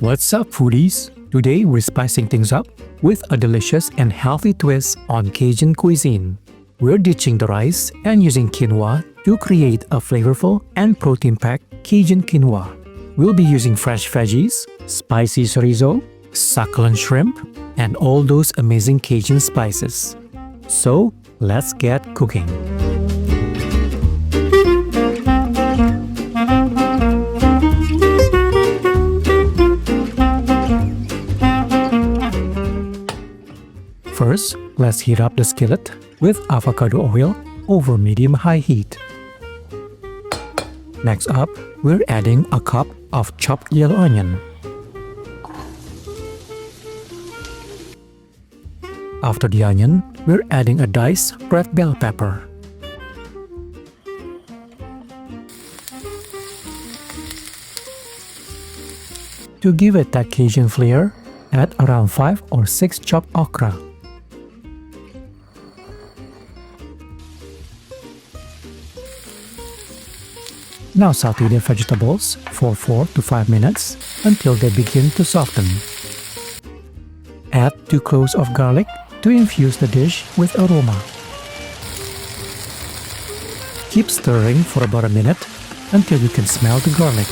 What's up, foodies? Today we're spicing things up with a delicious and healthy twist on Cajun cuisine. We're ditching the rice and using quinoa to create a flavorful and protein-packed Cajun quinoa. We'll be using fresh veggies, spicy chorizo, succulent shrimp, and all those amazing Cajun spices. So, let's get cooking. First, let's heat up the skillet with avocado oil over medium-high heat. Next up, we're adding a cup of chopped yellow onion. After the onion, we're adding a diced red bell pepper. To give it that Cajun flair, add around 5 or 6 chopped okra. Now saute the vegetables for 4 to 5 minutes until they begin to soften. Add 2 cloves of garlic to infuse the dish with aroma. Keep stirring for about a minute until you can smell the garlic.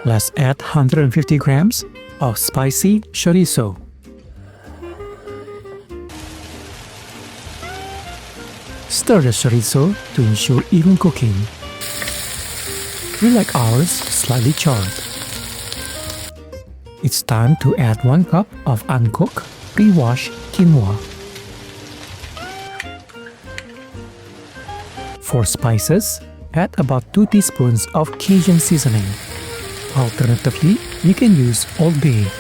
Let's add 150 grams of spicy chorizo. Stir the chorizo to ensure even cooking. We like ours slightly charred. It's time to add 1 cup of uncooked, pre-washed quinoa. For spices, add about 2 teaspoons of Cajun seasoning. Alternatively, you can use Old Bay.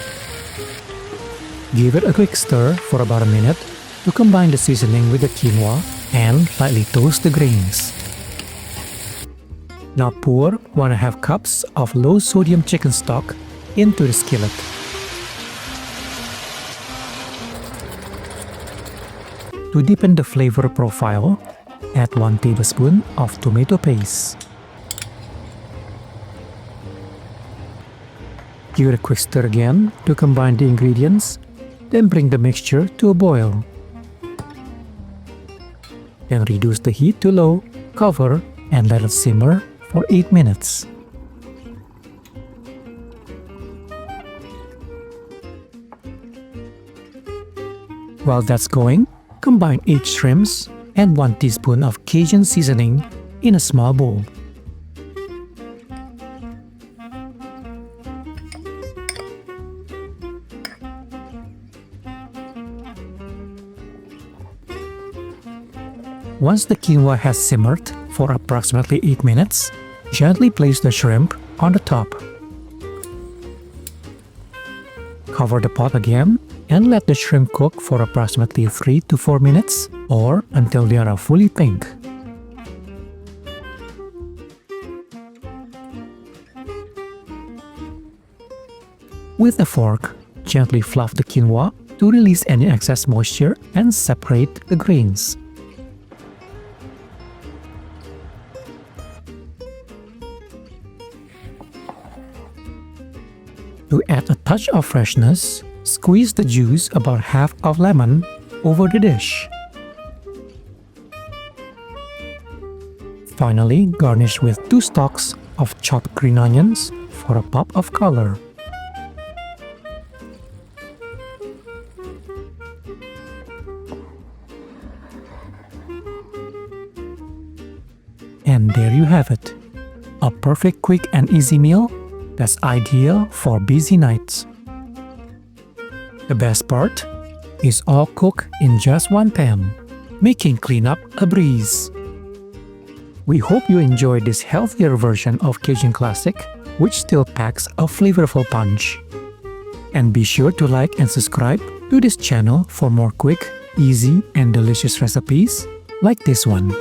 Give it a quick stir for about a minute to combine the seasoning with the quinoa and lightly toast the grains. Now pour 1½ cups of low-sodium chicken stock into the skillet. To deepen the flavor profile, add 1 tablespoon of tomato paste. Give it a quick stir again to combine the ingredients, then bring the mixture to a boil. Then reduce the heat to low, cover, and let it simmer for 8 minutes. While that's going, combine 8 shrimps and 1 teaspoon of Cajun seasoning in a small bowl. Once the quinoa has simmered for approximately 8 minutes, gently place the shrimp on the top. Cover the pot again and let the shrimp cook for approximately 3 to 4 minutes or until they are fully pink. With a fork, gently fluff the quinoa to release any excess moisture and separate the grains. To add a touch of freshness, squeeze the juice about half of lemon over the dish. Finally, garnish with 2 stalks of chopped green onions for a pop of color. And there you have it, a perfect, quick and easy meal that's ideal for busy nights. The best part is all cooked in just 1 pan, making cleanup a breeze. We hope you enjoyed this healthier version of Cajun Classic, which still packs a flavorful punch. And be sure to like and subscribe to this channel for more quick, easy, and delicious recipes like this one.